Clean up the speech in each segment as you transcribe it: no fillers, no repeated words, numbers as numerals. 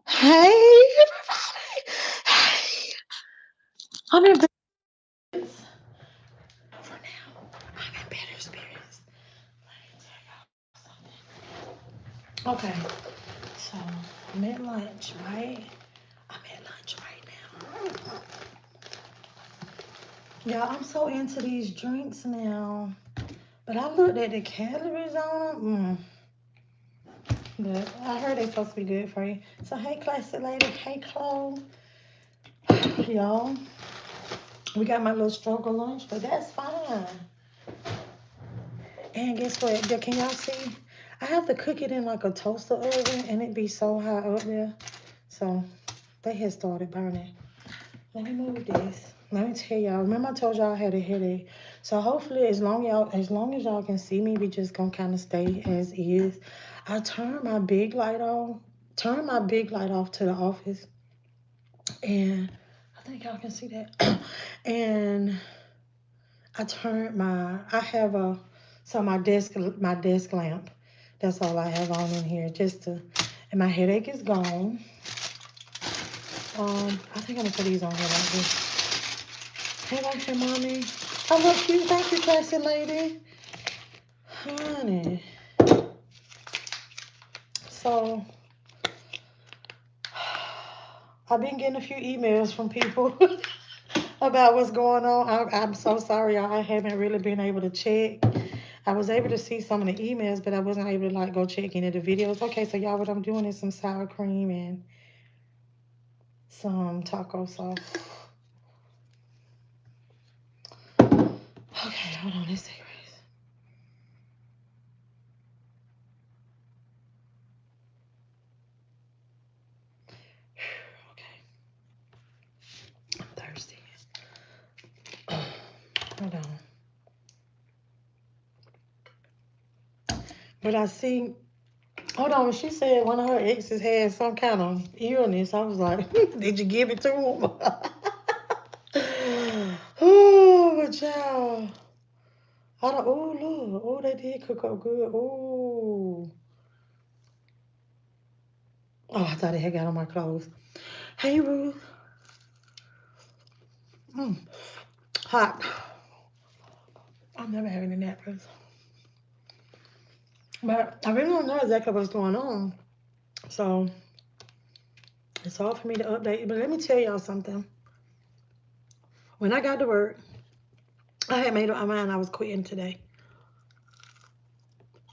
Hey, everybody. Hey, I'm in bed for now. I'm in better spirits. Let me tell y'all something. Okay, so I'm at lunch, right? I'm at lunch right now. Y'all, I'm so into these drinks now. But I looked at the calories on them. But I heard they're supposed to be good for you. So, hey, classic lady. Hey, Chloe. Y'all, we got my little struggle lunch, but that's fine. And guess what? Can y'all see? I have to cook it in like a toaster oven, and it be so hot up there. So they had started burning. Let me move this. Let me tell y'all. Remember I told y'all I had a headache. So hopefully, as long as y'all can see me, we just gonna kind of stay as is. I turned my big light off. Turned my big light off to the office, and I think y'all can see that. And I turned my. I have a so my desk lamp. That's all I have on in here, just to. And my headache is gone. I think I'm gonna put these on here like this. Hey, like your mommy. I love you. Thank you, classy lady. Honey. So, I've been getting a few emails from people about what's going on. I'm so sorry, y'all. I haven't really been able to check. I was able to see some of the emails, but I wasn't able to like go check any of the videos. Okay, so y'all, what I'm doing is some sour cream and some taco sauce. Okay, hold on. Let's see. Okay, I'm thirsty. Hold on. But I see, hold on, she said one of her exes had some kind of illness. I was like, did you give it to him? Oh, but child. I don't, oh, look. Oh, they did cook up good. Oh. Oh, I thought it had got on my clothes. Hey, Ruth. Mm, hot. I'm never having a nap, Ruth. But I really don't know exactly what's going on. So it's hard for me to update. But let me tell y'all something. When I got to work, I had made up my mind I was quitting today.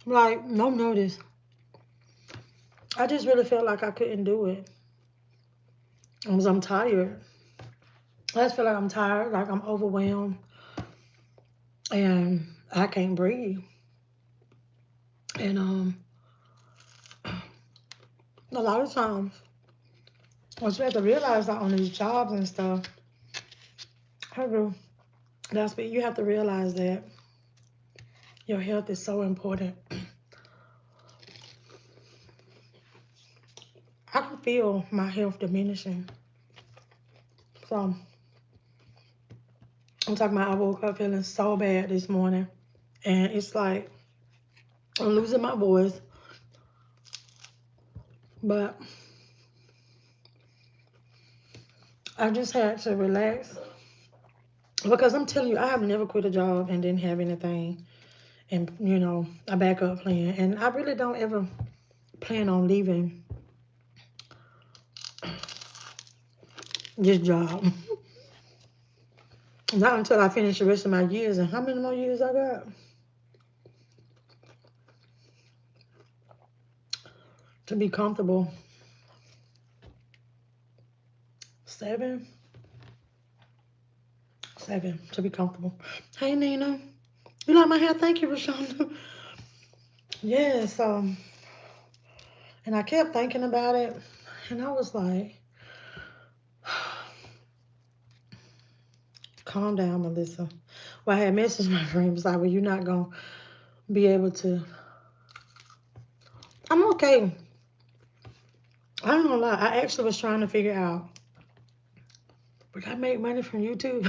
Like, no notice. I just really felt like I couldn't do it. Because I'm tired. I just feel like I'm tired, like I'm overwhelmed, and I can't breathe. And a lot of times, once you have to realize that on these jobs and stuff, I do. That's what you have to realize that your health is so important. I can feel my health diminishing. So I'm talking about I woke up feeling so bad this morning. And it's like I'm losing my voice. But I just had to relax. Because I'm telling you, I have never quit a job and didn't have anything. And, a backup plan. And I really don't ever plan on leaving this job. Not until I finish the rest of my years. And how many more years I got? To be comfortable. 7? 7 to be comfortable. Hey, Nina. You like my hair? Thank you, Rashonda. Yes. And I kept thinking about it. And I was like, calm down, Melissa. Well, I had messaged my friend. Was like, well, you're not going to be able to. I'm okay. I don't know lie. I actually was trying to figure out, would I make money from YouTube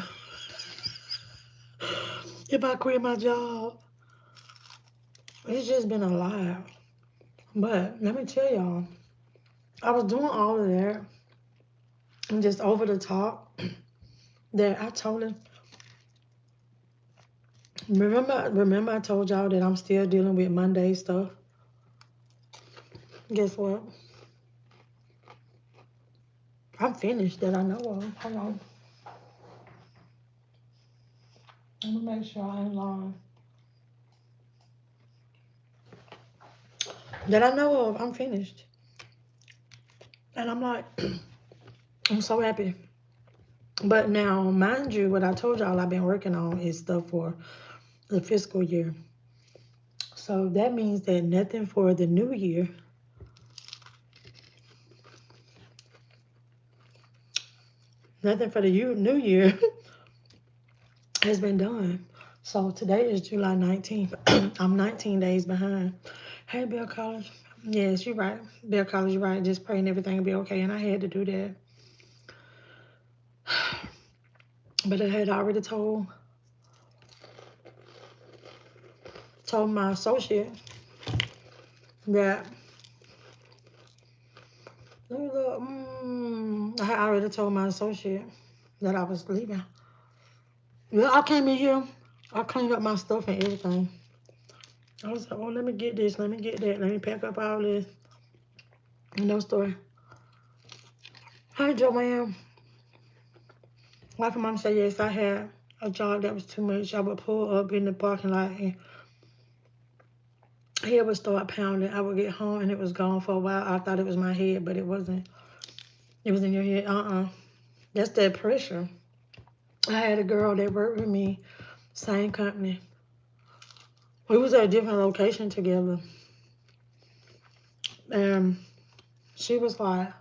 if I quit my job? It's just been a lot. But let me tell y'all, I was doing all of that and just over the top that I told him. Remember I told y'all that I'm still dealing with Monday stuff. Guess what? I'm finished that I know of. Hold on. Let me make sure I ain't lying. That I know of, I'm finished. And I'm like, I'm so happy. But now, mind you, what I told y'all I've been working on is stuff for the fiscal year. So that means that nothing for the new year. Nothing for the new year has been done. So today is July 19th. I'm 19 days behind. Hey, Bill College. Yes, you're right. Bill College, you're right. Just praying everything will be okay. And I had to do that. But I had already told my associate that I had already told my associate that I was leaving. Well, I came in here. I cleaned up my stuff and everything. I was like, oh, let me get this. Let me get that. Let me pack up all this. No story. Hi, Joanne. Wife and mom said, yes, I had a job that was too much. I would pull up in the parking lot and head would start pounding. I would get home and it was gone for a while. I thought it was my head, but it wasn't. It was in your head. That's that pressure. I had a girl that worked with me, same company. We was at a different location together. And she was like,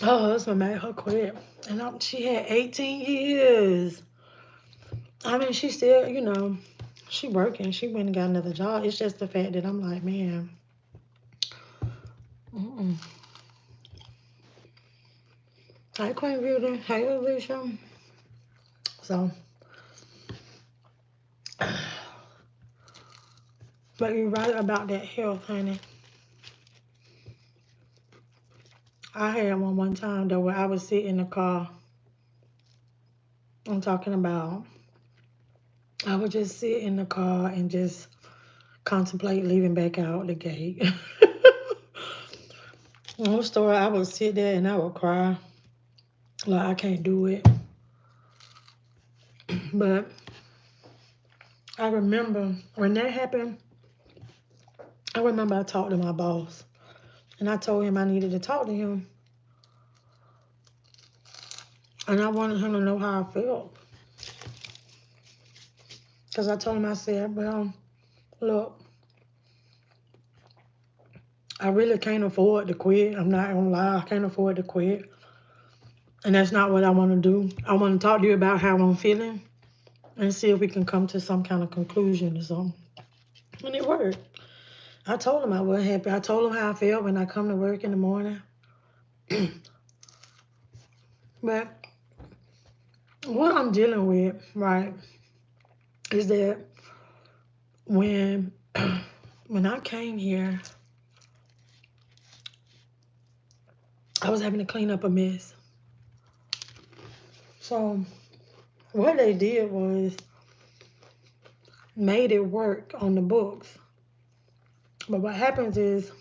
her husband made her quit. And she had 18 years. I mean, she still, she working. She went and got another job. It's just the fact that I'm like, man. Hi, Queen Beauty. Hey, Alicia. So, but you're right about that health, honey. I had one time, though, where I would sit in the car. I'm talking about, I would just sit in the car and just contemplate leaving back out the gate. One story, I would sit there and I would cry. Like, I can't do it. But I remember when that happened, I remember I talked to my boss. And I told him I needed to talk to him. And I wanted him to know how I felt. Because I told him, I said, well, look, I really can't afford to quit. I'm not going to lie. I can't afford to quit. And that's not what I want to do. I want to talk to you about how I'm feeling and see if we can come to some kind of conclusion or something. And it worked. I told him I wasn't happy. I told him how I felt when I come to work in the morning. But what I'm dealing with, right, is that when I came here, I was having to clean up a mess. So what they did was made it work on the books. But what happens is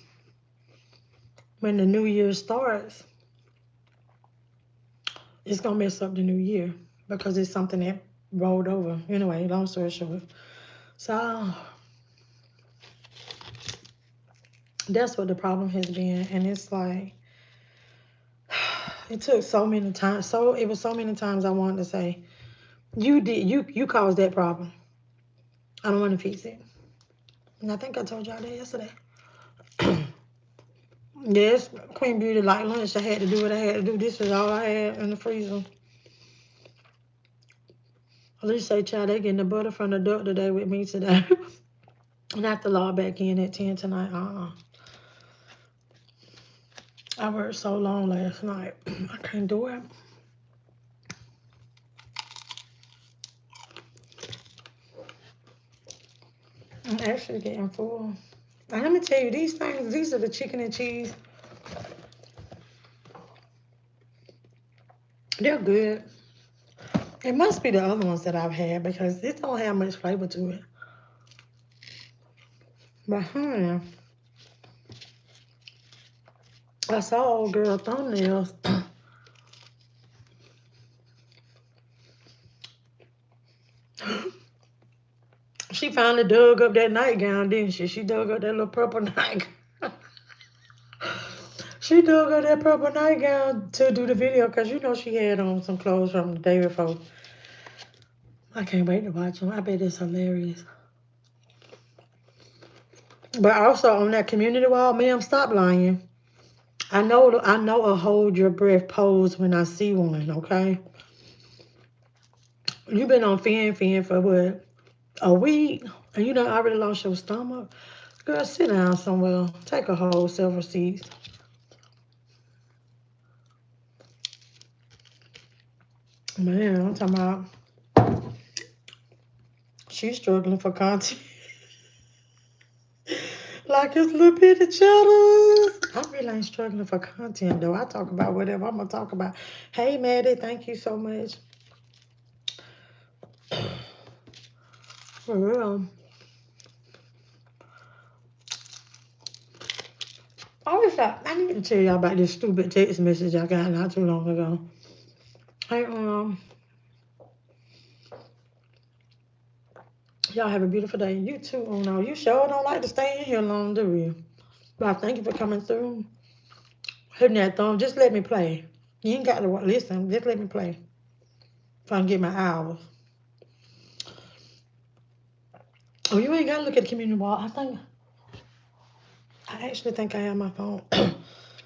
when the new year starts, it's going to mess up the new year because it's something that rolled over. Anyway, long story short. So that's what the problem has been. And it's like, it took so many times. So it was so many times I wanted to say, you caused that problem. I don't want to fix it. And I think I told y'all that yesterday. Yes, Queen Beauty, like lunch, I had to do what I had to do. This is all I had in the freezer. At least say, child, they getting the butter from the duck today with me today. And I have to log back in at 10 tonight. I worked so long last night. I can't do it. I'm actually getting full. And let me tell you, these things, these are the chicken and cheese. They're good. It must be the other ones that I've had because this don't have much flavor to it. But I saw old girl thumbnails. She finally dug up that nightgown, didn't she? She dug up that little purple nightgown. She dug up that purple nightgown to do the video because you know she had on some clothes from the day before. I can't wait to watch them. I bet it's hilarious. But also on that community wall, ma'am, stop lying. I know a hold your breath pose when I see one, okay? You been on Fin for what? A week? And you done already lost your stomach? Girl, sit down somewhere. Take a whole several seats. Man, I'm talking about she's struggling for content. Like it's little bitty cheddar. I really ain't struggling for content though. I talk about whatever I'm gonna talk about. Hey Maddie, thank you so much. For real. I need to tell y'all about this stupid text message I got not too long ago. Hey, y'all have a beautiful day. You too, Uno. You sure don't like to stay in here long, do you? But thank you for coming through. Hitting that thumb. Just let me play. You ain't got to listen. Just let me play. If I can get my hours. Oh, you ain't got to look at the community wall. I actually think I have my phone.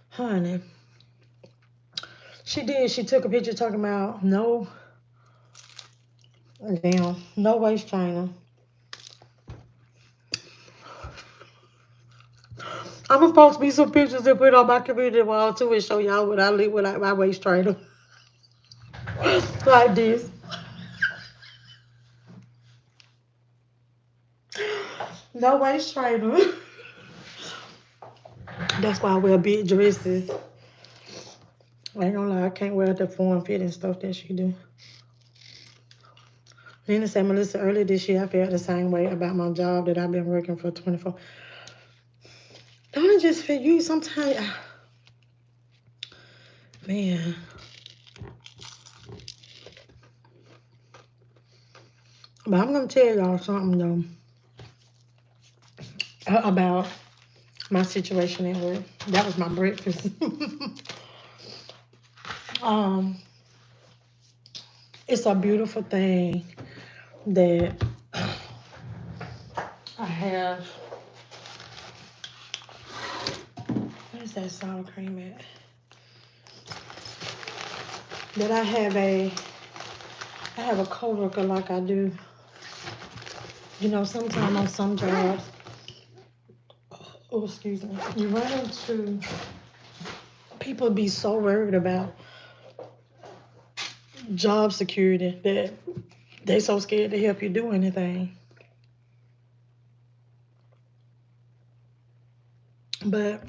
Honey. She did. She took a picture talking about no waist trainer. I'm gonna post me some pictures and put on my community wall too and show y'all what I live without my waist trainer. Like this. No waist trainer. That's why I wear big dresses. I ain't gonna lie, I can't wear the form fitting stuff that she do. Nina said, Melissa, earlier this year I felt the same way about my job that I've been working for 24. Don't it just feel you sometimes? Man. But I'm gonna tell y'all something though about my situation at work. That was my breakfast. It's a beautiful thing that I have. What is that sour cream at? That I have a coworker like I do. You know, sometimes on some jobs, oh excuse me, you run into people be so worried about job security that they so scared to help you do anything. But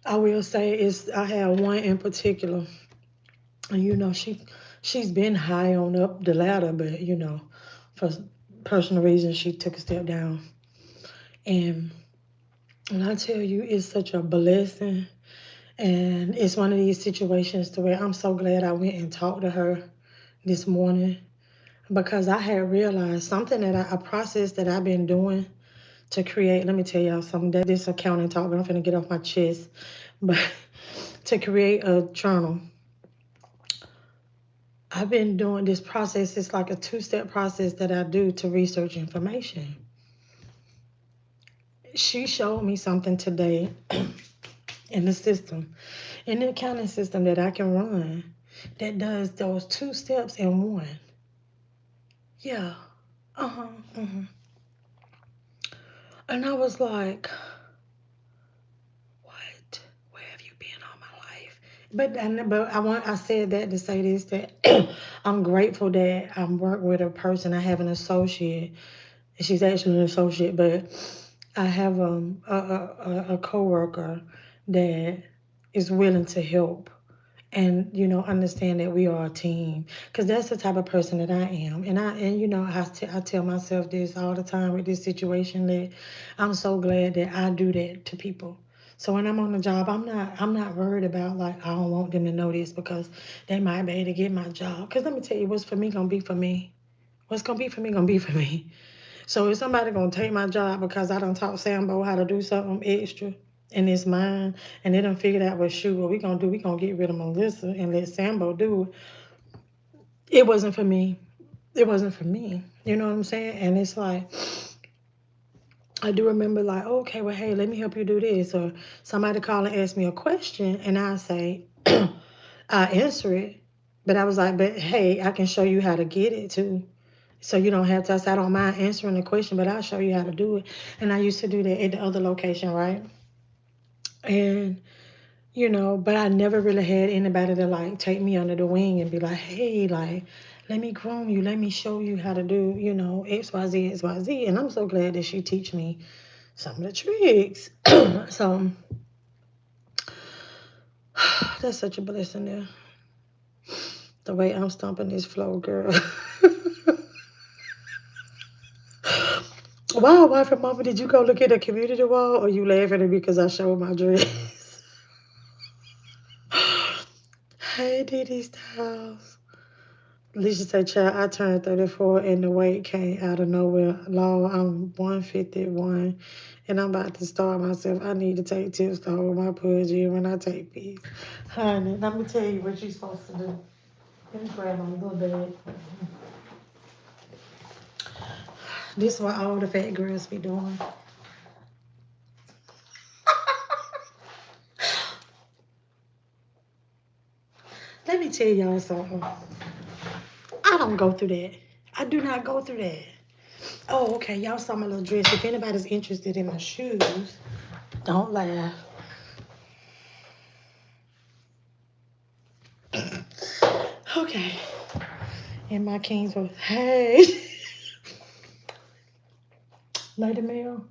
I will say I have one in particular, and you know she's been high on up the ladder, but you know for personal reasons she took a step down. And when I tell you, it's such a blessing, and it's one of these situations to where I'm so glad I went and talked to her this morning because I had realized something that a process that I've been doing to create. Let me tell y'all something that this accounting talk, but I'm finna get off my chest. But to create a journal, I've been doing this process. It's like a 2-step process that I do to research information. She showed me something today in the system, in the accounting system that I can run that does those 2 steps in one. Yeah. And I was like, what? Where have you been all my life? But I said that to say this, that I'm grateful that I'm working with a person. I have an associate She's actually an associate, but I have a coworker that is willing to help and understand that we are a team, because that's the type of person that I am. And I tell myself this all the time with this situation, that I'm so glad that I do that to people. So when I'm on the job, I'm not worried about, like, I don't want them to know this because they might be able to get my job. Because let me tell you, what's for me gonna be for me. What's gonna be for me gonna be for me. So if somebody gonna take my job because I done taught Sambo how to do something extra and it's mine, and they done figured out, well, shoot, what we gonna do, we gonna get rid of Melissa and let Sambo do it. It wasn't for me. It wasn't for me. You know what I'm saying? And it's like, I do remember, like, okay, well, hey, let me help you do this. Or somebody call and ask me a question, and I say, I answer it. But I was like, but hey, I can show you how to get it too. So you don't have to. I said, I don't mind answering the question, but I'll show you how to do it. And I used to do that at the other location, right? And, but I never really had anybody to, like, take me under the wing and be like, hey, like, let me groom you. Let me show you how to do, X, Y, Z, X, Y, Z. And I'm so glad that she teach me some of the tricks. So that's such a blessing there. The way I'm stomping this floor, girl. Why, wife and mama, did you go look at the community wall, or you laughing at me because I showed my dress? Hey, Diddy Styles. Alicia said, child, I turned 34 and the weight came out of nowhere. Lord, I'm 151 and I'm about to starve myself. I need to take tips to hold my pudge in when I take peace. Honey, let me tell you what you're supposed to do. Let me grab my little bag. This is what all the fat girls be doing. Let me tell y'all something. I don't go through that. I do not go through that. Oh, okay. Y'all saw my little dress. If anybody's interested in my shoes, don't laugh. Okay. And my kings was, hey. Lady Mel.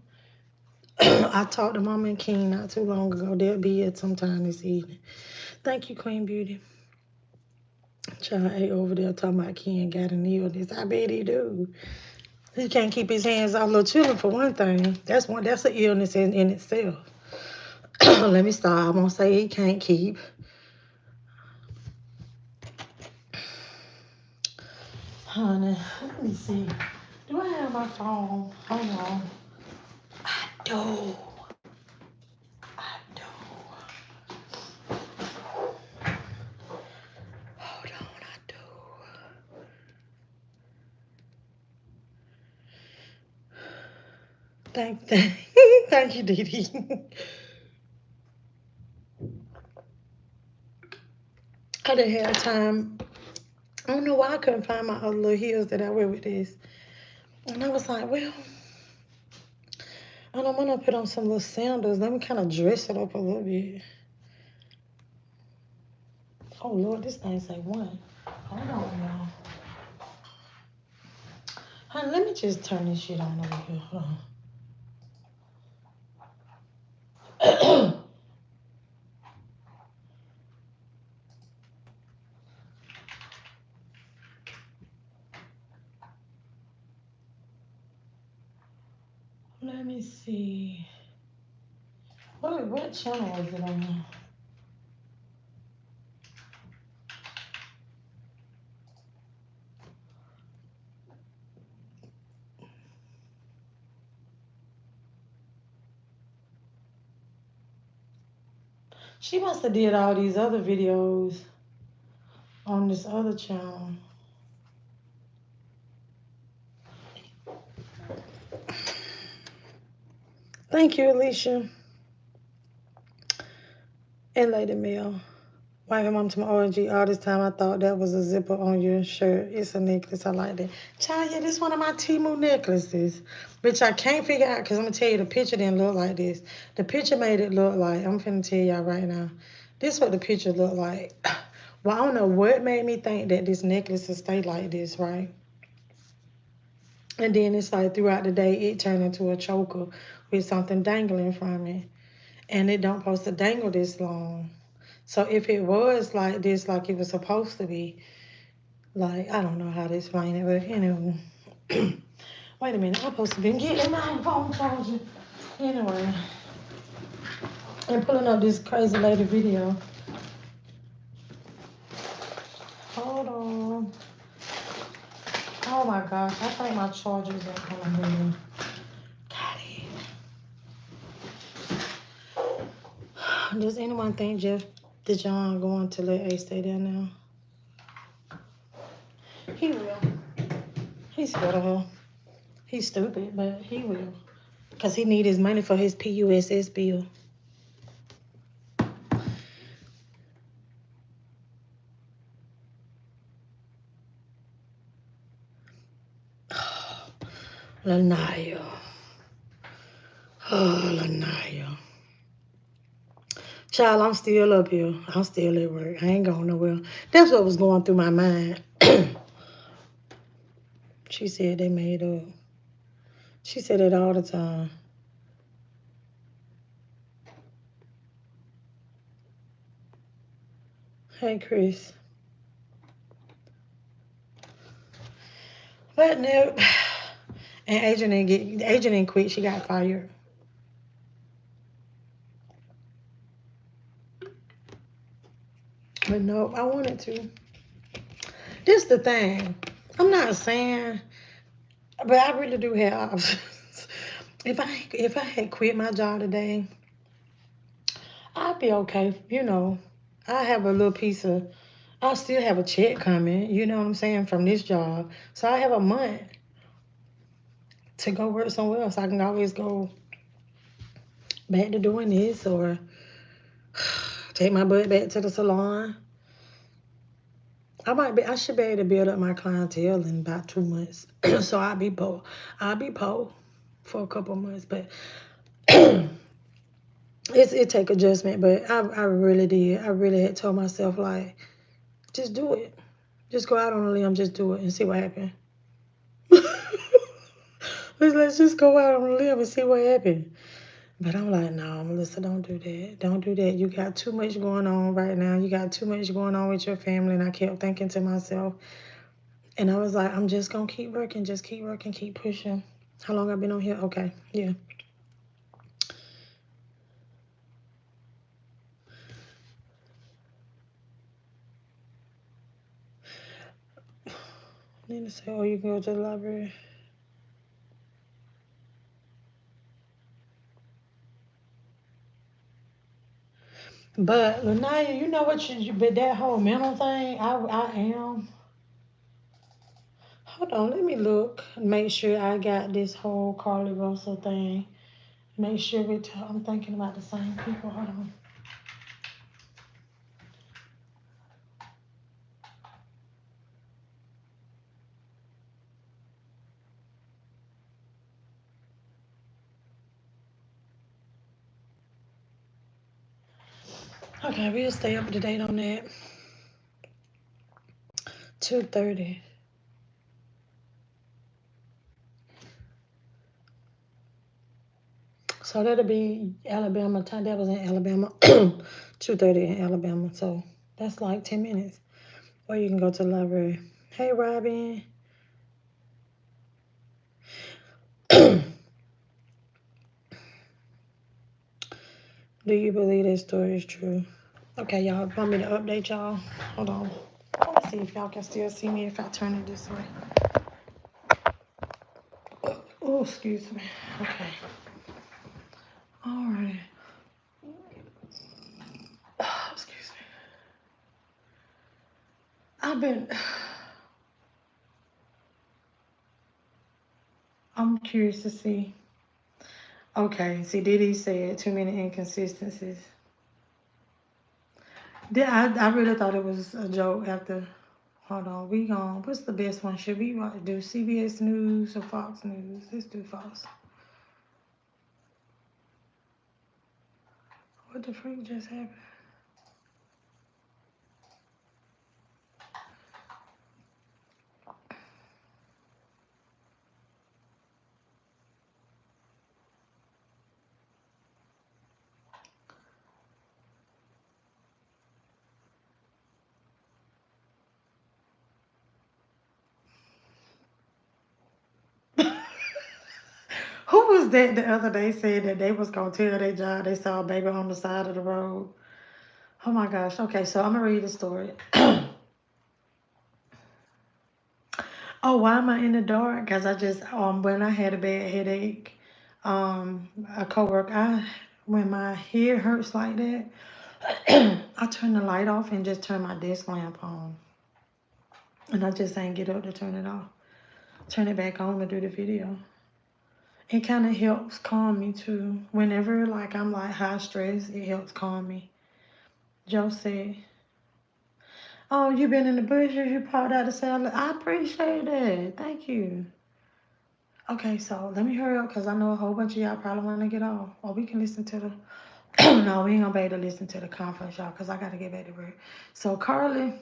I talked to Mama and King not too long ago. They'll be here sometime this evening. Thank you, Queen Beauty. Child A over there talking about King got an illness. I bet he do. He can't keep his hands off little children for one thing. That's an illness in itself. Let me stop. I won't say he can't keep. Honey, let me see. Do I have my phone? Hold on. I do. I do. Hold on, I do. Thank you, Dee Dee. I didn't have time. I don't know why I couldn't find my other little heels that I wear with this. And I was like, well, I don't want to put on some little sandals. Let me kind of dress it up a little bit. Oh, Lord, this thing say one. Hold on, y'all. Honey, let me just turn this shit on over here. Hold on. Let me see. What channel is it on? She must have did all these other videos on this other channel. Thank you, Alicia. And Lady Mel. Wife and mom to my OG. All this time I thought that was a zipper on your shirt. It's a necklace. I like that. Child, yeah, this one of my Temu necklaces. Which I can't figure out because I'm going to tell you the picture didn't look like this. The picture made it look like, I'm finna tell y'all right now. This is what the picture looked like. Well, I don't know what made me think that this necklace would stay like this, right? And then it's like throughout the day, it turned into a choker with something dangling from it. And it don't supposed to dangle this long. So if it was like this, like it was supposed to be, like, I don't know how to explain it, but anyway. Wait a minute, I'm supposed to be getting my phone charger. Anyway, and pulling up this crazy lady video. Hold on. Oh my gosh, I think my charger's ain't coming in. Got it. Does anyone think Jeff DeJohn going to let Ace stay there now? He will. He's scared of her. He's stupid, but he will. Because he need his money for his PUSS bill. Lanaya. Oh, Lanaya. Child, I'm still up here. I'm still at work. I ain't going nowhere. That's what was going through my mind. She said they made up. She said it all the time. Hey, Chris. But no. And Agent didn't quit. She got fired. But no, I wanted to. This the thing. I'm not saying, but I really do have options. If I had quit my job today, I'd be okay. You know, I have a little piece of. I still have a check coming. You know what I'm saying, from this job. So I have a month to go work somewhere else. I can always go back to doing this or take my butt back to the salon. I should be able to build up my clientele in about 2 months. So I'll be po for a couple months, but it take adjustment. But I really did. I really had told myself, like, just do it. Just go out on a limb, just do it and see what happens. Let's just go out on a limb and see what happens. But I'm like, no, Melissa, don't do that. Don't do that. You got too much going on right now. You got too much going on with your family. And I kept thinking to myself, and I was like, I'm just going to keep working, keep pushing. How long I've been on here? Okay, yeah. Nina said, oh, you can go to the library. But, Lanaya, you know what but that whole mental thing, I am. Hold on, let me look. Make sure I got this whole Carly Russell thing. Make sure I'm thinking about the same people. Hold on. Okay, we'll stay up to date on that. 2:30. So that'll be Alabama time. That was in Alabama. 2:30 in Alabama. So that's like 10 minutes. Or you can go to the library. Hey, Robin. Do you believe that story is true? Okay, y'all want me to update y'all? Hold on. Let's see if y'all can still see me if I turn it this way. Oh, excuse me. Okay. All right. Oh, excuse me. I'm curious to see. Okay, see, Diddy said too many inconsistencies. I really thought it was a joke after. Hold on, what's the best one? Should we do CBS News or Fox News? Let's do Fox. What the freak just happened? Who was that the other day said that they was gonna tell their job they saw a baby on the side of the road? Oh my gosh. Okay, so I'm gonna read the story. Oh, why am I in the dark? Because I just when I had a bad headache, a coworker, when my head hurts like that, I turn the light off and just turn my desk lamp on. And I just ain't get up to turn it off. Turn it back on to do the video. It kind of helps calm me too. Whenever like I'm like high stress, it helps calm me. Joe said, "Oh, you been in the bushes? You popped out the salad. I appreciate that. Thank you." Okay, so let me hurry up because I know a whole bunch of y'all probably want to get off. Or we can listen to the. No, we ain't gonna be able to listen to the conference, y'all, because I gotta get back to work. So Carly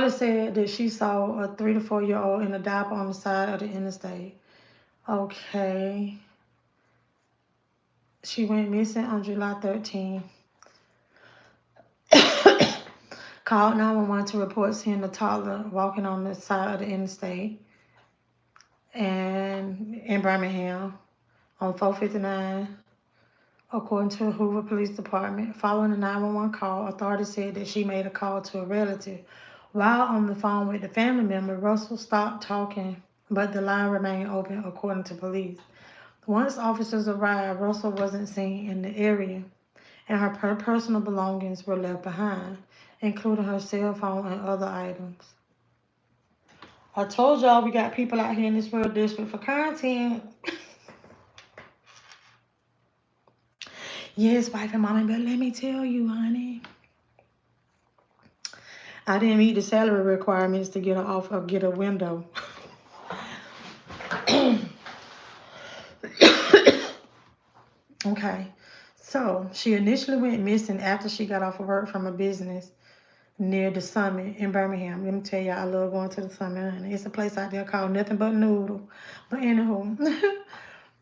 said that she saw a 3 to 4 year old in a diaper on the side of the interstate. Okay. She went missing on July 13th. Called 911 to report seeing a toddler walking on the side of the interstate and in Birmingham on 459. According to the Hoover Police Department, following the 911 call, authorities said that she made a call to a relative. While on the phone with the family member, Russell stopped talking, but the line remained open, according to police. Once officers arrived, Russell wasn't seen in the area, and her personal belongings were left behind, including her cell phone and other items. I told y'all we got people out here in this world desperate for content. Yes, wife and mommy, but let me tell you, honey. I didn't meet the salary requirements to get an offer, get a window. Okay, so she initially went missing after she got off of work from a business near the Summit in Birmingham. Let me tell you, I love going to the Summit, honey. It's a place out there called Nothing But Noodle. But anywho,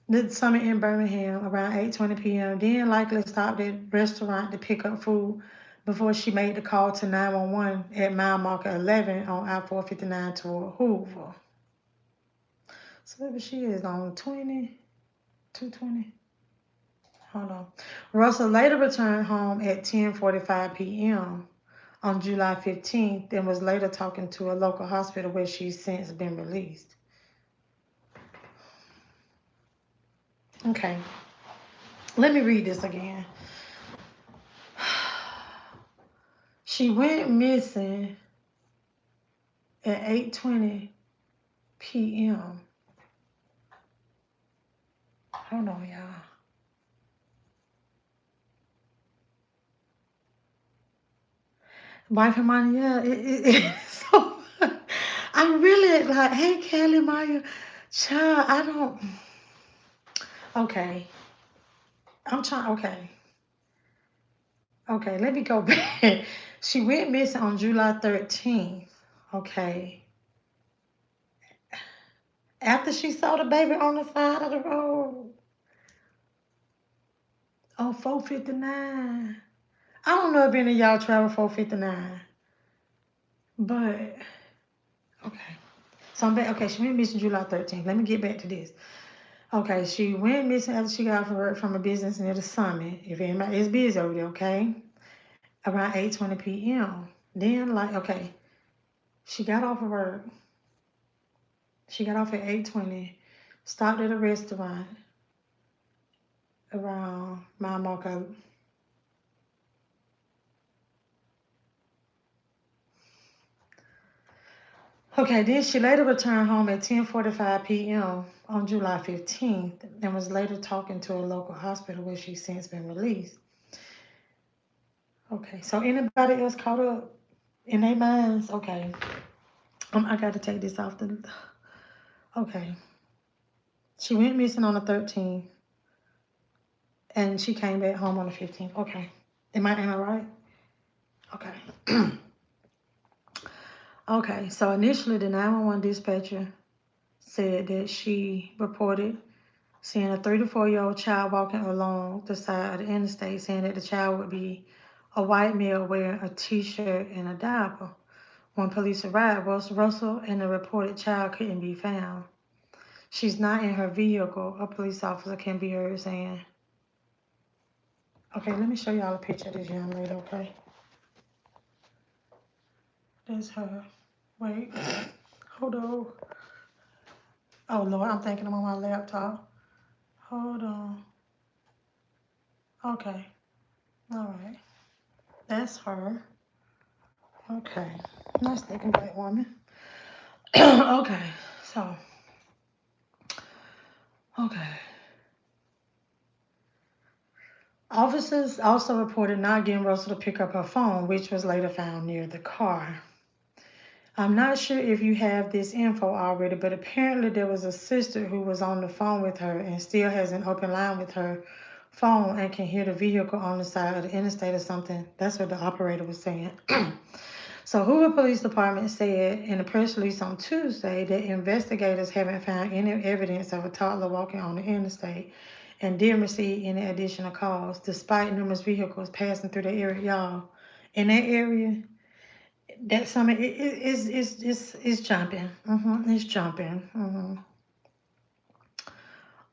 the Summit in Birmingham around 8:20 p.m. Then likely stopped at a restaurant to pick up food before she made the call to 911 at mile marker 11 on I-459 toward Hoover. So maybe she is on 220. Hold on. Russell later returned home at 10:45 p.m. on July 15th and was later talking to a local hospital where she's since been released. Okay, let me read this again. She went missing at 8:20 p.m. Hold on, y'all. Wife and money, yeah. So I'm really like, hey, Kelly, Maya, child, I don't. Okay, I'm trying. Okay, let me go back. She went missing on July 13th. Okay. After she saw the baby on the side of the road on 459. I don't know if any of y'all travel 459. But okay. So I'm back. Okay, she went missing July 13th. Let me get back to this. Okay, she went missing after she got off work from a business near the Summit. If anybody is busy over there, okay? Around 8:20 p.m. Then okay, she got off of work. She got off at 8:20, stopped at a restaurant around mile marker. Okay, then she later returned home at 10:45 p.m. on July 15th and was later talking to a local hospital where she's since been released. Okay, so anybody else caught up in their minds? Okay, I got to take this off the. Okay, she went missing on the 13th and she came back home on the 15th. Okay, am I right? Okay. Okay, so initially the 911 dispatcher said that she reported seeing a 3 to 4 year old child walking along the side of the interstate, saying that the child would be a white male wearing a t-shirt and a diaper. When police arrived, Russell and the reported child couldn't be found. She's not in her vehicle, a police officer can be heard saying. Okay, let me show y'all a picture of this young lady, okay? That's her. Wait. Hold on. Oh, Lord, I'm thinking I'm on my laptop. Hold on. Okay. All right. That's her. Okay. Nice looking black woman. Okay. So, okay. Officers also reported not getting Russell to pick up her phone, which was later found near the car. I'm not sure if you have this info already, but apparently there was a sister who was on the phone with her and still has an open line with her phone and can hear the vehicle on the side of the interstate or something. That's what the operator was saying. So Hoover Police Department said in a press release on Tuesday that investigators haven't found any evidence of a toddler walking on the interstate and didn't receive any additional calls despite numerous vehicles passing through the area. Y'all, in that area, that summer it's jumping. It's jumping.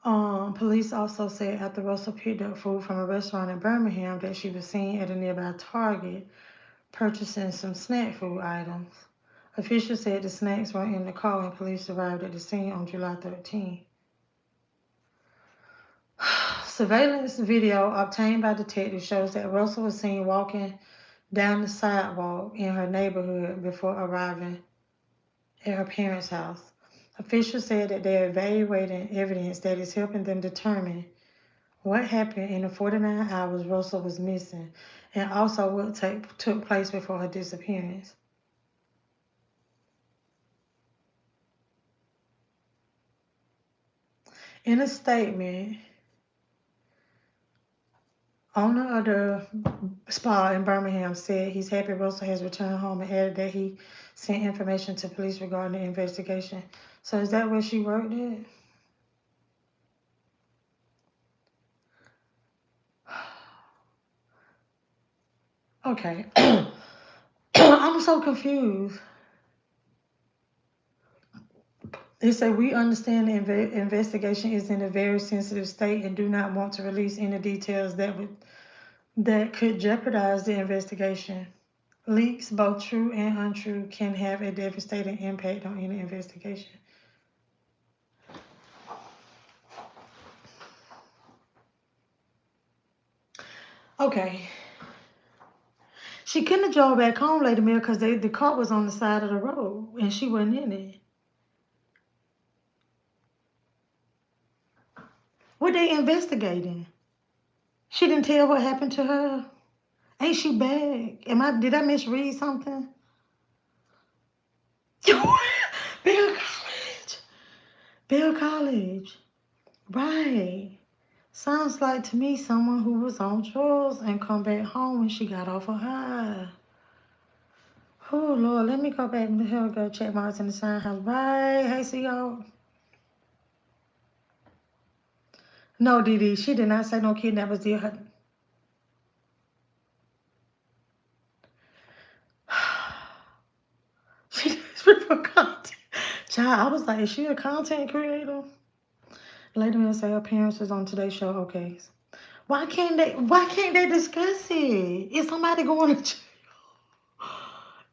Police also said after Russell picked up food from a restaurant in Birmingham that she was seen at a nearby Target purchasing some snack food items. Officials said the snacks were in the car when police arrived at the scene on July 13th. Surveillance video obtained by detectives shows that Russell was seen walking down the sidewalk in her neighborhood before arriving at her parents' house. Officials said that they're evaluating evidence that is helping them determine what happened in the 49 hours Russell was missing and also what took place before her disappearance. In a statement, owner of the spa in Birmingham said he's happy Russell has returned home and added that he sent information to police regarding the investigation. So is that where she worked at? Okay. I'm so confused. They say we understand the investigation is in a very sensitive state and do not want to release any details that could jeopardize the investigation. Leaks, both true and untrue, can have a devastating impact on any investigation. Okay. She couldn't have drove back home, Lady Mill, because the car was on the side of the road and she wasn't in it. What they investigating? She didn't tell what happened to her. Ain't she back? Did I misread something? Bell College. Bell College. Right. Sounds like to me someone who was on drugs and come back home when she got off of high. Oh, Lord, let me go back and her go check marks in the sign house. Right. Hey, see y'all. No, Didi, she did not say no kidnappers did her. She desperate for content. Child, I was like, is she a content creator? Lady Mill say her parents was on today's show. Okay. Why can't they discuss it? Is somebody going to jail?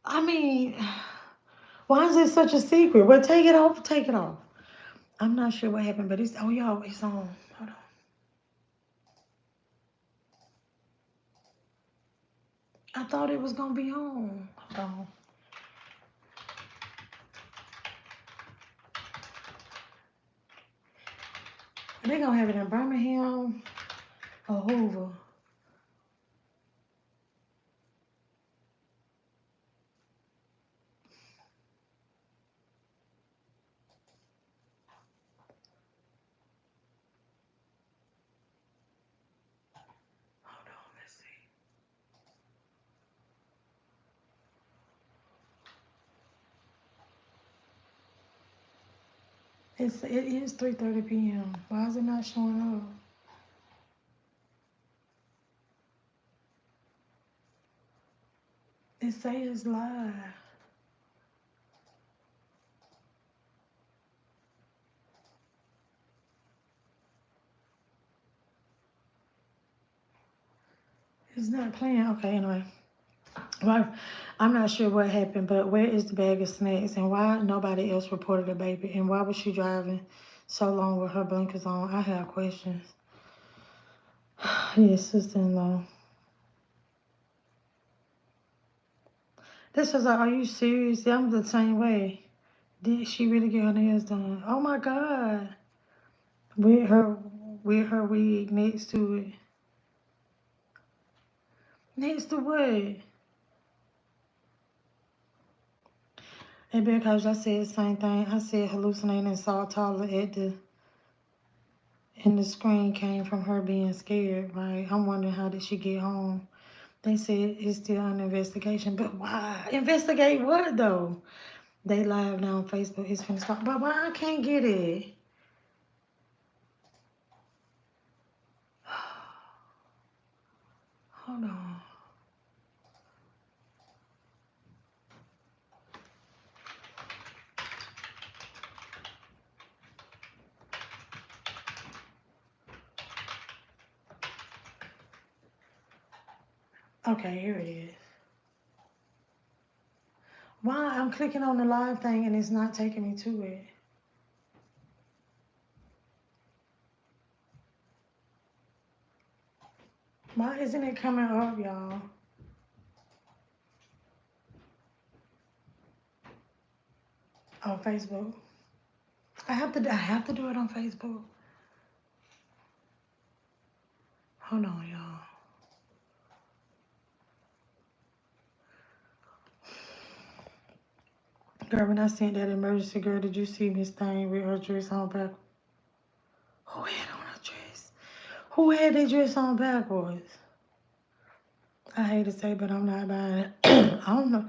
I mean, why is it such a secret? Well, take it off, take it off. I'm not sure what happened, but it's y'all, it's on. Hold on. I thought it was gonna be on. Hold on. They gonna have it in Birmingham or Hoover. Hold on, let's see. It is 3:30 p.m. Why is it not showing up? It says live. It's not playing. Okay, anyway. Well, I'm not sure what happened, but where is the bag of snacks and why nobody else reported a baby? And why was she driving so long with her blinkers on? I have questions. Yes, sister-in-law. This was like, are you serious? I'm the same way. Did she really get her nails done? Oh my God. With her with her wig next to it. Next to what? And because I said the same thing. I said hallucinating and saw taller at the and the screen came from her being scared, right? I'm wondering how did she get home? They said it's still an investigation, but why? Investigate what though? They live now on Facebook. It's finna start. But why I can't get it? Hold on. Okay, here it is. Why I'm clicking on the live thing and it's not taking me to it? Why isn't it coming up, y'all? On Facebook. I have to do it on Facebook. Hold on, y'all. Girl, when I sent that emergency girl, did you see Miss Thing with her dress on back? Who had on her dress? Who had their dress on backwards? I hate to say, but I'm not buying it. I don't know.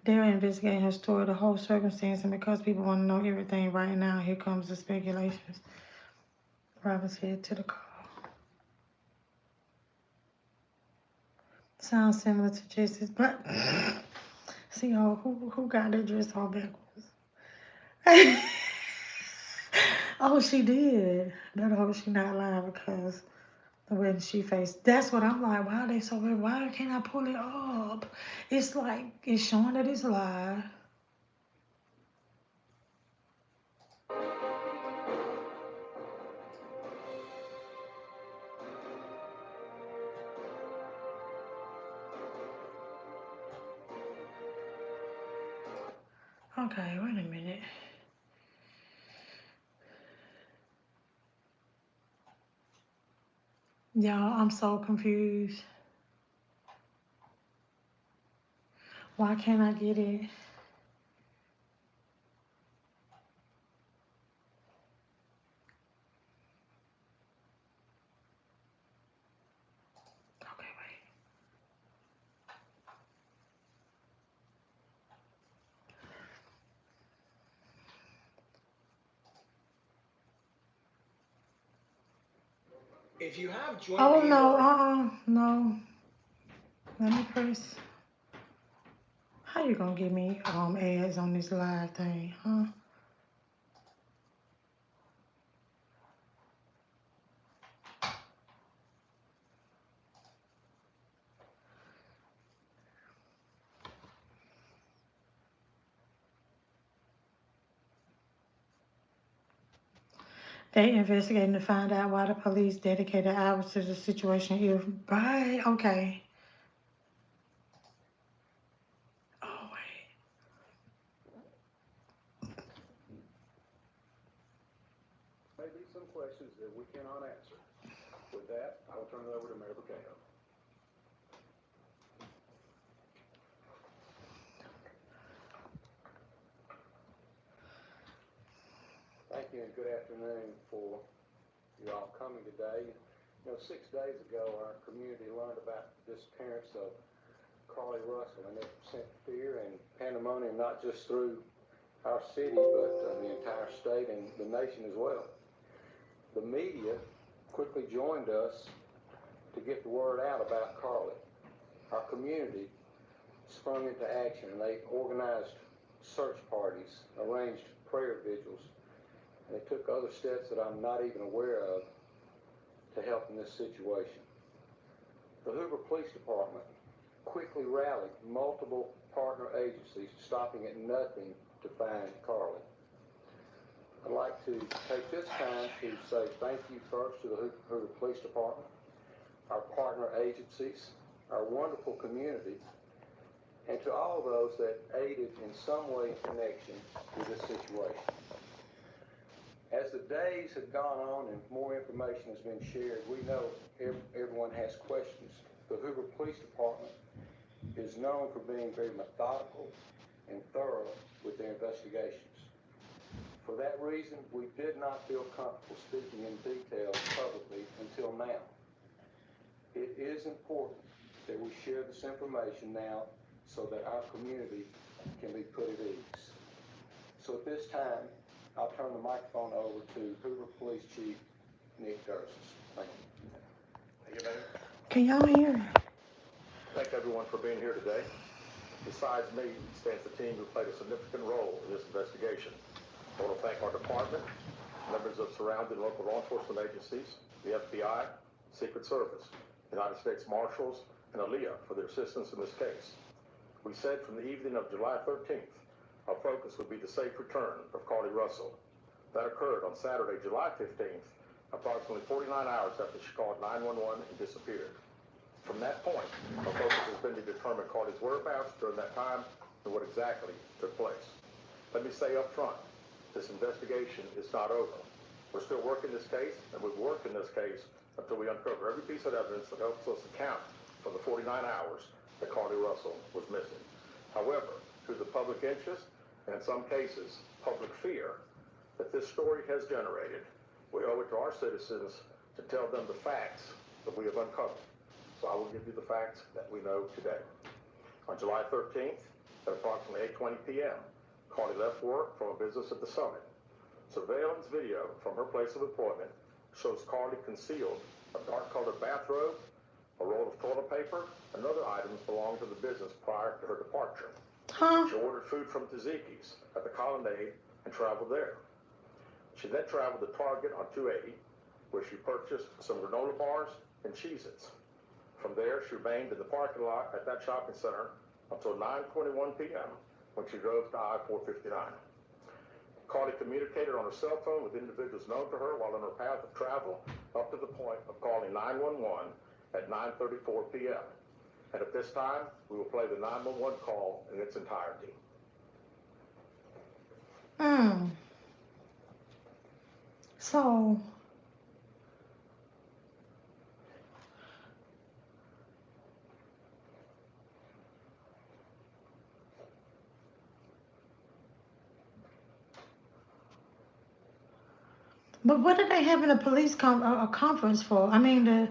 They're investigating her story, the whole circumstance, and because people want to know everything right now, here comes the speculations. Roberts head to the car. Sounds similar to Jesse's, but see, who got their dress on backwards? Oh, she did. Better hope she not lying because when she faced, that's what I'm like. Why are they so weird? Why can't I pull it up? It's like it's showing that it's live. Okay, wait a minute. Y'all, I'm so confused. Why can't I get it? Okay, wait. If you have joint Oh pain no, or no. Let me press. How you gonna give me ads on this live thing, huh? They investigating to find out why the police dedicated hours to the situation. If right, okay. Oh wait. may be some questions that we cannot answer. With that, I will turn it over to Mayor Buchanan. Thank you and good afternoon for you all coming today. You know, 6 days ago, our community learned about the disappearance of Carly Russell, and it sent fear and pandemonium not just through our city, but the entire state and the nation as well. The media quickly joined us to get the word out about Carly. Our community sprung into action and they organized search parties, arranged prayer vigils, and they took other steps that I'm not even aware of to help in this situation. The Hoover Police Department quickly rallied multiple partner agencies, stopping at nothing to find Carly. I'd like to take this time to say thank you first to the Hoover Police Department, our partner agencies, our wonderful community, and to all those that aided in some way in connection with this situation. As the days have gone on and more information has been shared, we know everyone has questions. The Hoover Police Department is known for being very methodical and thorough with their investigations. For that reason, we did not feel comfortable speaking in detail publicly until now. It is important that we share this information now so that our community can be put at ease. So at this time, I'll turn the microphone over to Hoover Police Chief Nick Dursis. Thank you. Thank you, Mayor. Can y'all hear? Thank everyone for being here today. Besides me stands the team who played a significant role in this investigation. I want to thank our department, members of surrounding local law enforcement agencies, the FBI, Secret Service, United States Marshals, and ALEA for their assistance in this case. We said from the evening of July 13th, our focus would be the safe return of Carly Russell. That occurred on Saturday, July 15th, approximately 49 hours after she called 911 and disappeared. From that point, our focus has been to determine Carly's whereabouts during that time and what exactly took place. Let me say up front, this investigation is not over. We're still working this case, and we've worked in this case until we uncover every piece of evidence that helps us account for the 49 hours that Carly Russell was missing. However, through the public interest, and in some cases, public fear, that this story has generated, we owe it to our citizens to tell them the facts that we have uncovered. So I will give you the facts that we know today. On July 13th, at approximately 8:20 p.m., Carly left work from a business at the Summit. Surveillance video from her place of employment shows Carly concealed a dark-colored bathrobe, a roll of toilet paper, and other items belonging to the business prior to her departure. She ordered food from Tzatziki's at the Colonnade and traveled there. She then traveled to Target on 280, where she purchased some granola bars and Cheez-Its. From there, she remained in the parking lot at that shopping center until 9:21 p.m. when she drove to I-459. Carly communicated on her cell phone with individuals known to her while on her path of travel up to the point of calling 911 at 9:34 p.m. And at this time, we will play the 911 call in its entirety. So, but what are they having a police a conference for? I mean, the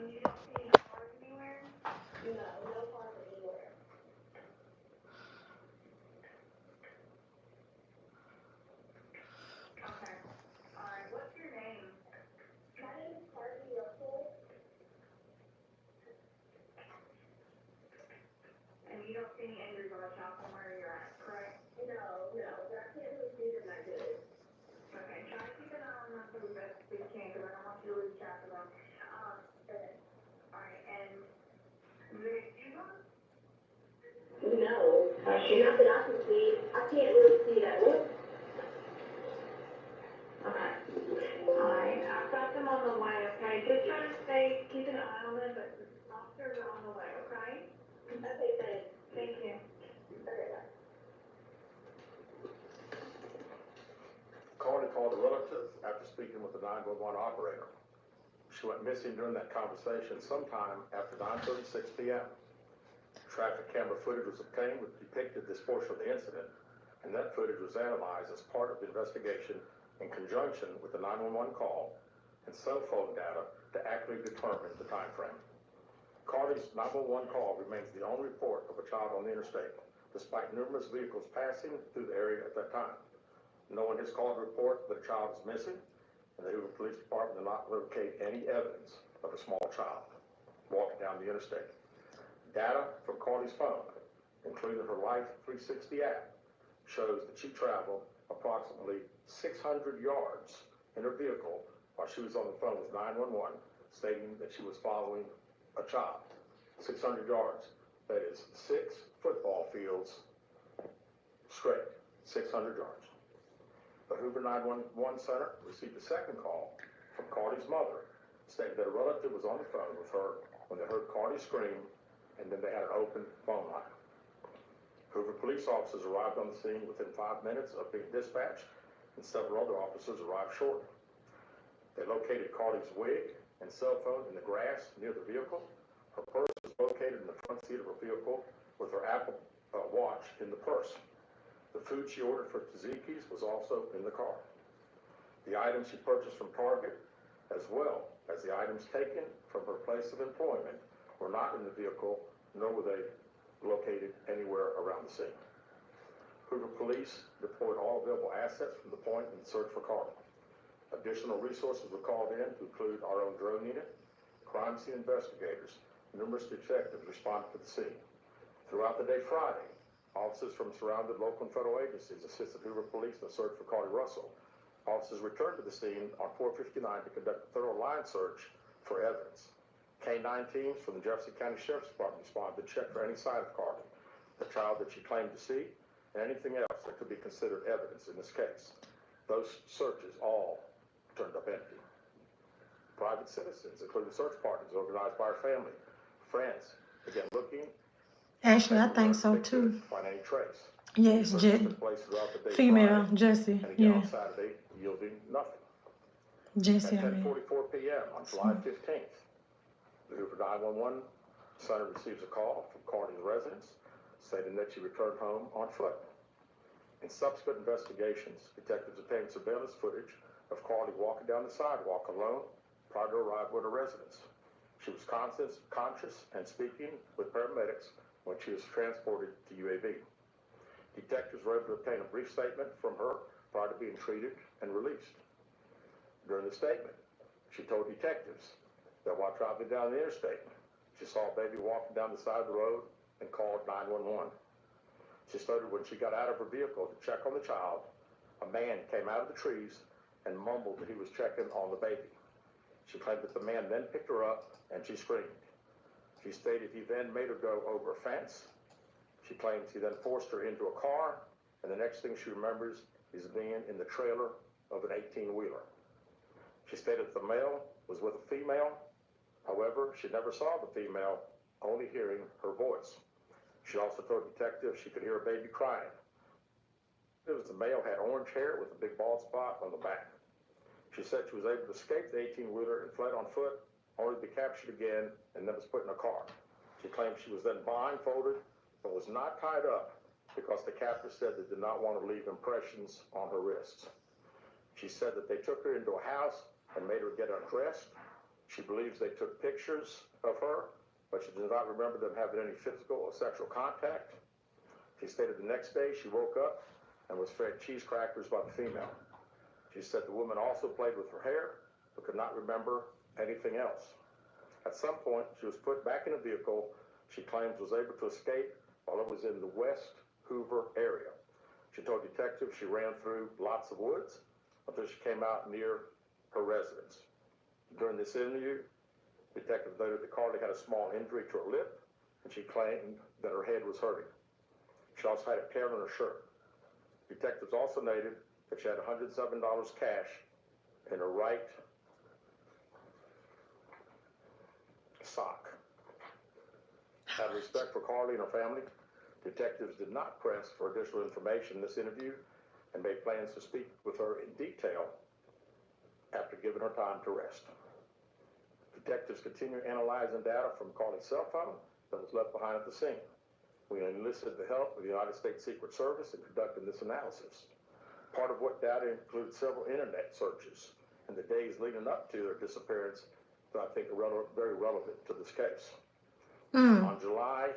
And you don't see any cars anywhere? No, no cars anywhere. Okay. Alright, what's your name? My name is Carly Russell. And you don't see any injuries on the shop from where you're at, correct? No, no, but I can't really see them that good. Okay, try to keep an eye on them for the best we can, because I don't want you to lose track of them. Okay. Alright, and do they have shoes on? No, not that I can see. I can't really see that. Look. Okay. Alright, I've got them on the way, okay? Just try to keep an eye on them, but the officers are on the way, okay? Okay, thanks. Thank you. Okay, bye. Carly called a relative after speaking with the 911 operator. She went missing during that conversation sometime after 9:36 p.m. Traffic camera footage was obtained which depicted this portion of the incident, and that footage was analyzed as part of the investigation in conjunction with the 911 call and cell phone data to accurately determine the time frame. Carly's 911 call remains the only report of a child on the interstate, despite numerous vehicles passing through the area at that time. No one has called to report that a child is missing, and the Hoover Police Department did not locate any evidence of a small child walking down the interstate. Data from Carly's phone, including her Life 360 app, shows that she traveled approximately 600 yards in her vehicle while she was on the phone with 911, stating that she was following a child. 600 yards. That is 6 football fields straight. 600 yards. The Hoover 911 Center received a second call from Carly's mother, stating that a relative was on the phone with her when they heard Carly scream, and then they had an open phone line. Hoover police officers arrived on the scene within 5 minutes of being dispatched, and several other officers arrived shortly. They located Carly's wig and cell phone in the grass near the vehicle. Her purse was located in the front seat of her vehicle with her Apple Watch in the purse. The food she ordered for Tzatziki's was also in the car. The items she purchased from Target, as well as the items taken from her place of employment, were not in the vehicle, nor were they located anywhere around the scene. Hoover Police deployed all available assets from the point in the search for Carly. Additional resources were called in to include our own drone unit, crime scene investigators. Numerous detectives responded to the scene. Throughout the day Friday, officers from surrounded local and federal agencies assisted Hoover Police in the search for Carly Russell. Officers returned to the scene on 459 to conduct a thorough line search for evidence. K-9 teams from the Jefferson County Sheriff's Department responded to check for any sign of Carly, the child that she claimed to see, and anything else that could be considered evidence in this case. Those searches all turned up empty. Private citizens, including search parties organized by our family, friends, began looking. Actually, I think so too. Find any trace. Yes, female, Jesse, and again yeah. on Saturday, yielding nothing. Jesse, At I mean. 10:44 p.m. on July 15th, the Hoover 911 Center receives a call from Carly's residence stating that she returned home on foot. In subsequent investigations, detectives obtained surveillance footage of Carly walking down the sidewalk alone prior to arrival at her residence. She was conscious and speaking with paramedics when she was transported to UAB. Detectives were able to obtain a brief statement from her prior to being treated and released. During the statement, she told detectives that while traveling down the interstate, she saw a baby walking down the side of the road and called 911. She stated when she got out of her vehicle to check on the child, a man came out of the trees and mumbled that he was checking on the baby. She claimed that the man then picked her up and she screamed. She stated he then made her go over a fence. She claims he then forced her into a car, and the next thing she remembers is being in the trailer of an 18-wheeler. She stated that the male was with a female. However, she never saw the female, only hearing her voice. She also told detectives she could hear a baby crying. It was the male had orange hair with a big bald spot on the back. She said she was able to escape the 18-wheeler and fled on foot, only to be captured again and then was put in a car. She claimed she was then blindfolded but was not tied up because the captor said they did not want to leave impressions on her wrists. She said that they took her into a house and made her get undressed. She believes they took pictures of her, but she does not remember them having any physical or sexual contact. She stated the next day she woke up and was fed cheese crackers by the female. She said the woman also played with her hair, but could not remember anything else. At some point, she was put back in a vehicle she claims was able to escape while it was in the West Hoover area. She told detectives she ran through lots of woods until she came out near her residence. During this interview, detectives noted that Carly had a small injury to her lip, and she claimed that her head was hurting. She also had a tear in her shirt. Detectives also noted that she had $107 cash in her right sock. Out of respect for Carly and her family, detectives did not press for additional information in this interview and made plans to speak with her in detail after giving her time to rest. Detectives continue analyzing data from Carly's cell phone that was left behind at the scene. We enlisted the help of the United States Secret Service in conducting this analysis. Part of what data includes several internet searches in the days leading up to their disappearance that I think are very relevant to this case. On July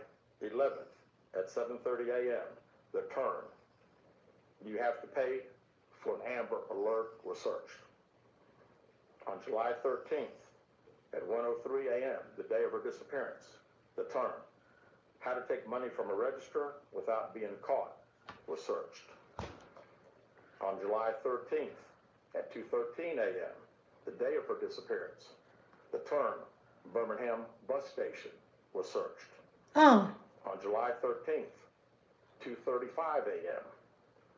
11th at 7:30 a.m., the term "you have to pay for an Amber Alert" was searched. On July 13th at 1:03 a.m., the day of her disappearance, the term "how to take money from a register without being caught" was searched. On July 13th at 2:13 a.m., the day of her disappearance, the term "Birmingham bus station" was searched. On July 13th, 2:35 a.m.,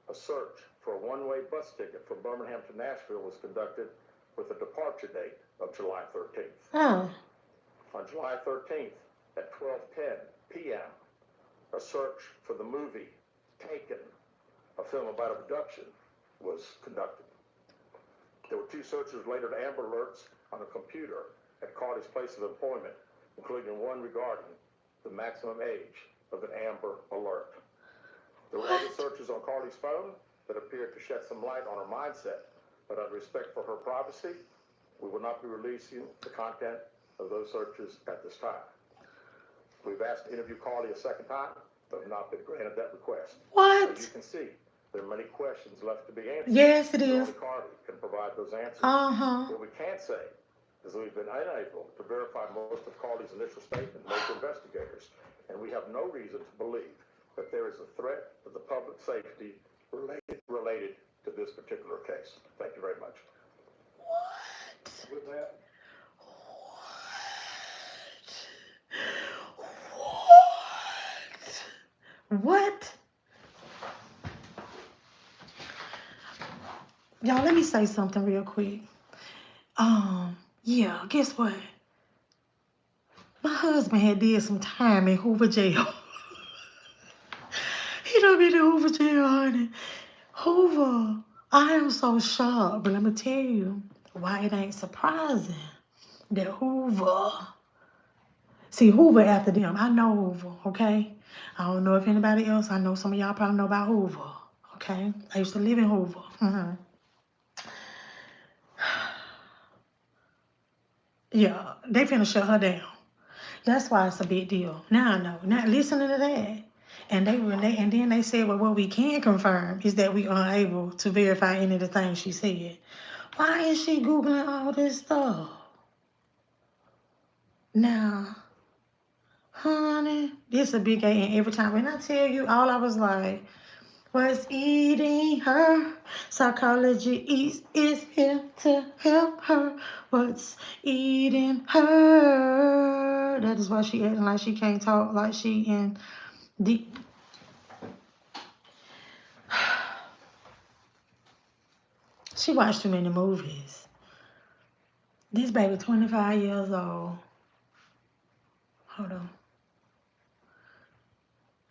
a search for a one-way bus ticket from Birmingham to Nashville was conducted with a departure date of July 13th. On July 13th at 12:10 p.m., a search for the movie Taken, a film about abduction, was conducted. There were two searches later to Amber Alerts on a computer at Carly's place of employment, including one regarding the maximum age of an Amber Alert. There were other searches on Carly's phone that appeared to shed some light on her mindset, but out of respect for her privacy, we will not be releasing the content of those searches at this time. We've asked to interview Carly a second time, but have not been granted that request. What? As you can see, there are many questions left to be answered. Yes, it is. Only Carly can provide those answers. What we can't say is that we've been unable to verify most of Carly's initial statement made to investigators, and we have no reason to believe that there is a threat to the public safety related to this particular case. Thank you very much. What? With that, What? Y'all, let me say something real quick. Yeah, guess what? My husband had did some time in Hoover jail. He done been in Hoover jail, honey. Hoover, I am so shocked, but let me tell you why it ain't surprising that Hoover. See, Hoover after them. I know Hoover, okay? I don't know if anybody else. I know some of y'all probably know about Hoover, okay? I used to live in Hoover. Yeah, they finna shut her down. That's why it's a big deal. Now I know. Now listening to that. And then they said, well, what we can confirm is that we are unable to verify any of the things she said. Why is she Googling all this stuff? Now, honey, this a big A, and every time when I tell you, all I was like, what's eating her? Psychology is here to help her. What's eating her? That is why she acting like she can't talk, like she in deep. She watched too many movies. This baby 25 years old. Hold on.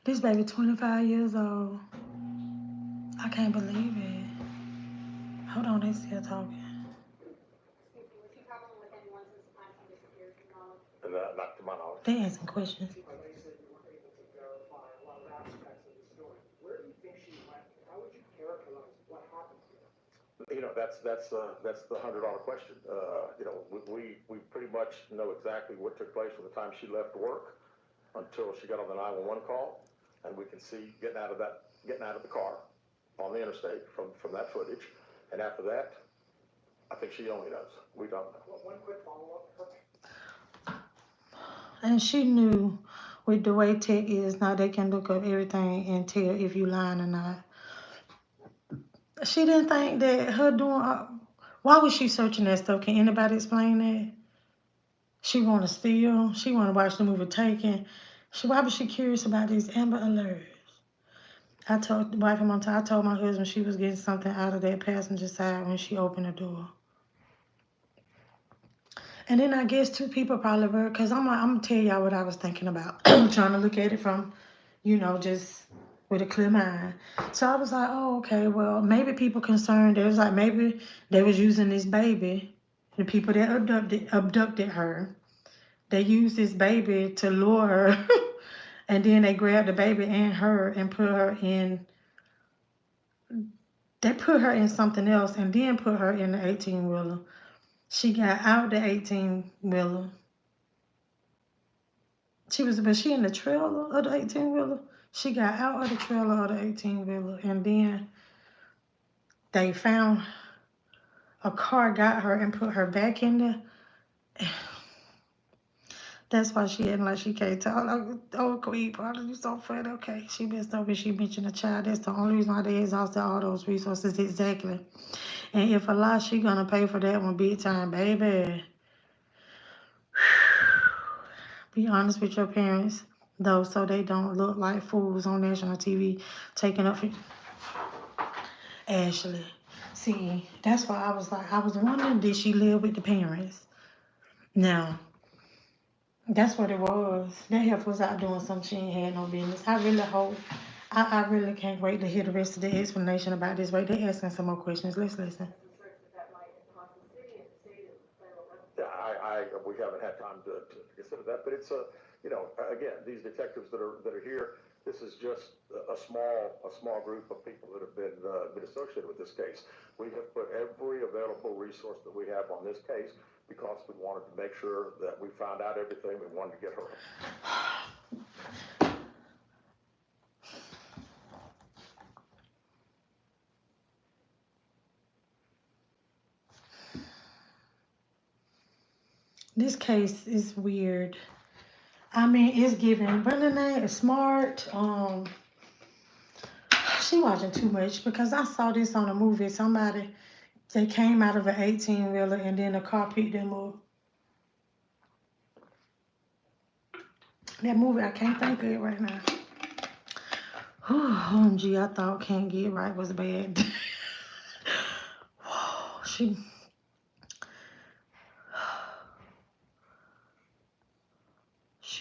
This baby 25 years old. I can't believe it. Hold on, they still talking. not to my knowledge. They asking questions. I know you said you weren't able to verify a lot of aspects of the story. Where do you think she went? How would you characterize what happened to her? that's the $100 question. We pretty much know exactly what took place from the time she left work until she got on the 911 call, and we can see getting out of the car on the interstate from that footage. And after that, I think she only knows. We don't know. Well, one quick follow-up. And she knew with the way tech is now, they can look up everything and tell if you lying or not. She didn't think that her doing. Why was she searching that stuff? Can anybody explain that? She want to steal. She want to watch the movie Taken. Why was she curious about these Amber Alerts? I told the wife one time. I told my husband she was getting something out of that passenger side when she opened the door. And then I guess two people probably were, because I'm going to tell y'all what I was thinking about. I'm trying to look at it from, just with a clear mind. So I was like, oh, okay, well, maybe people concerned. It was like maybe they was using this baby, the people that abducted her. They used this baby to lure her. And then they grabbed the baby and her and put her in something else and then put her in the 18-wheeler. She got out the 18-wheeler. Was she in the trailer of the 18-wheeler? She got out of the trailer of the 18-wheeler, and then they found a car, got her and put her back in there. That's why she acting like she can't talk. Like, oh, Queen, probably you so funny. Okay, she messed up and she mentioned a child. That's the only reason why they exhausted all those resources. Exactly. And if a lie, she gonna pay for that one big time, baby. Be honest with your parents, though, so they don't look like fools on national TV taking up for Ashley. See, that's why I was wondering, did she live with the parents? Now, that's what it was. That heifer was out doing something she ain't had no business. I really hope, I really can't wait to hear the rest of the explanation about this. Wait, they're asking some more questions. Let's listen. Yeah, we haven't had time to consider that, but it's again, these detectives that are here, this is just a small group of people that have been associated with this case. We have put every available resource that we have on this case because we wanted to make sure that we found out everything. We wanted to get her. This case is weird. I mean, it's giving. Brenda is smart. She watching too much because I saw this on a movie. They came out of an 18-wheeler and then a car picked them up. That movie, I can't think of it right now. OMG, I thought Can't Get Right was bad. She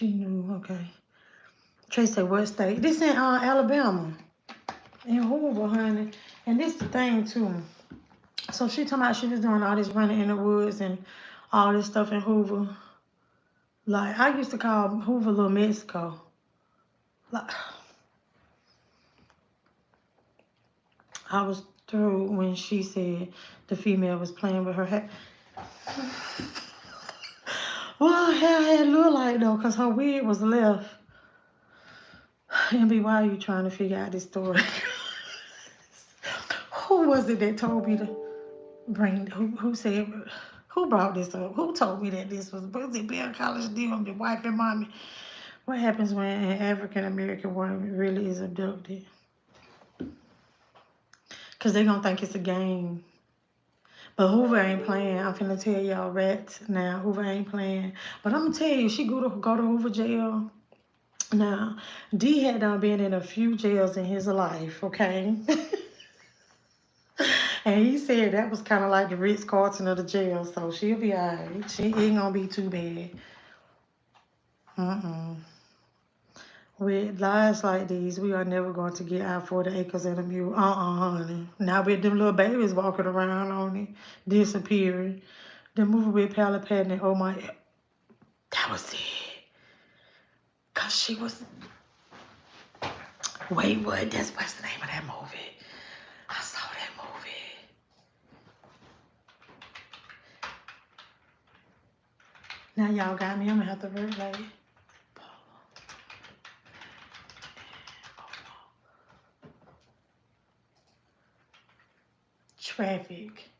knew, okay. Trey said, what state? This in Alabama. In Hoover, honey. And this the thing, too. So she talking about she was doing all this running in the woods and all this stuff in Hoover. Like, I used to call Hoover Little Mexico. Like, I was through when she said the female was playing with her hair. Well, her hair had look like, though, because her wig was left. MB, why are you trying to figure out this story? Who was it that told me to bring, who said, who brought this up? Who told me that this was it Bill College deal, the wife and mommy? What happens when an African-American woman really is abducted? Because they're going to think it's a game. But Hoover ain't playing. I'm finna tell y'all rats now. Hoover ain't playing. But I'm going to tell you, she go to Hoover jail. Now, D had done been in a few jails in his life, okay? And he said that was kind of like the Ritz-Carlton of the jail, so she'll be all right. She ain't going to be too bad. With lies like these, we are never going to get our 40 acres and a mule. Honey. Now with them little babies walking around on it, disappearing. The movie with Pally Patton and oh my, that was it. Because she was, wait, what? What's the name of that movie? I saw that movie. Now y'all got me. I'm gonna have to work late. Traffic.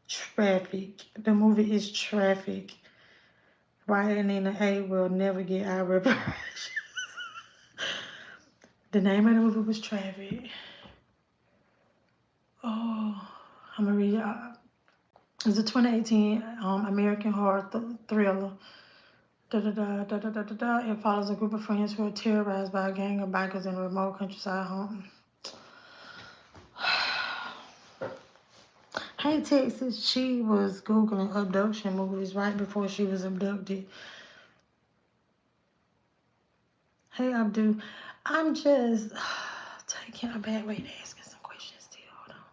Traffic. The movie is Traffic. Ryan and the A will never get our reparation. The name of the movie was Traffic. Oh, I'm gonna read y'all. It's a 2018 American horror thriller. It follows a group of friends who are terrorized by a gang of bikers in a remote countryside home. Hey Texas, she was Googling abduction movies right before she was abducted. Hey Abdul, I'm just taking a bad way to asking some questions still. Hold on.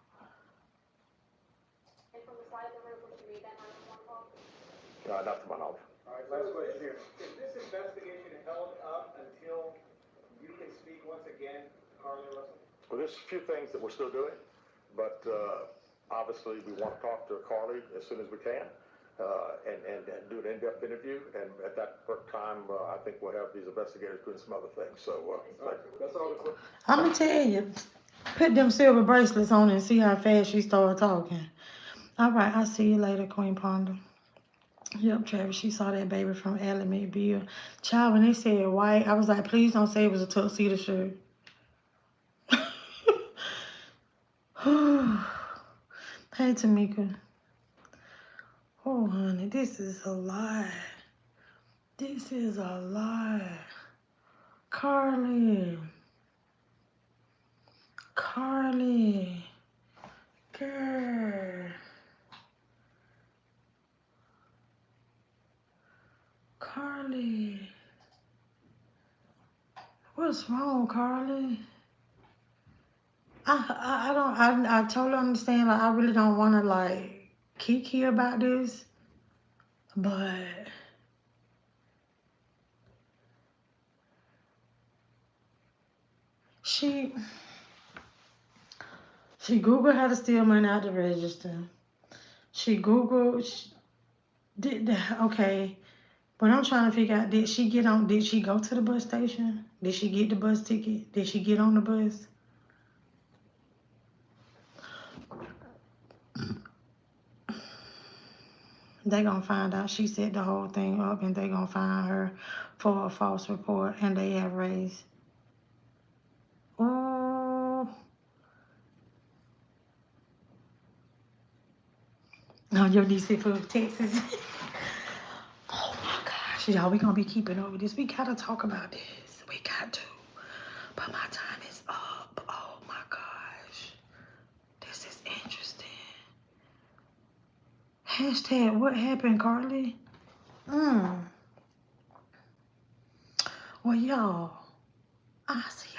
And from the side of the road, would you read that 911 call? Not to my knowledge. All right, last question here. Is this investigation held up until you can speak once again, Carly Russell? Well, there's a few things that we're still doing, but obviously we want to talk to Carly as soon as we can and do an in-depth interview. And at that time, I think we'll have these investigators doing some other things. So That's all the questions. I'm gonna tell you, put them silver bracelets on and see how fast she started talking. All right, I'll see you later, Queen Ponder. Yep, Travis, she saw that baby from Alameda Bill. Child, when they said white, I was like, please don't say it was a tuxedo shirt. Hey, Tamika. Oh, honey, this is a lot. This is a lot. Carly. Carly. Girl. Carly. What's wrong, Carly? I totally understand. Like, I really don't want to, like, kiki about this. But she Googled how to steal money out the register. She Googled, okay. But I'm trying to figure out, did she go to the bus station? Did she get the bus ticket? Did she get on the bus? They gonna find out she set the whole thing up and they gonna find her for a false report and they have raised. Oh. No, your DC for Texas. Oh my gosh, y'all, we gonna be keeping up with this. We gotta talk about this. We got to. But my time is up. Oh my gosh. This is interesting. Hashtag what happened, Carly? Well, y'all, I see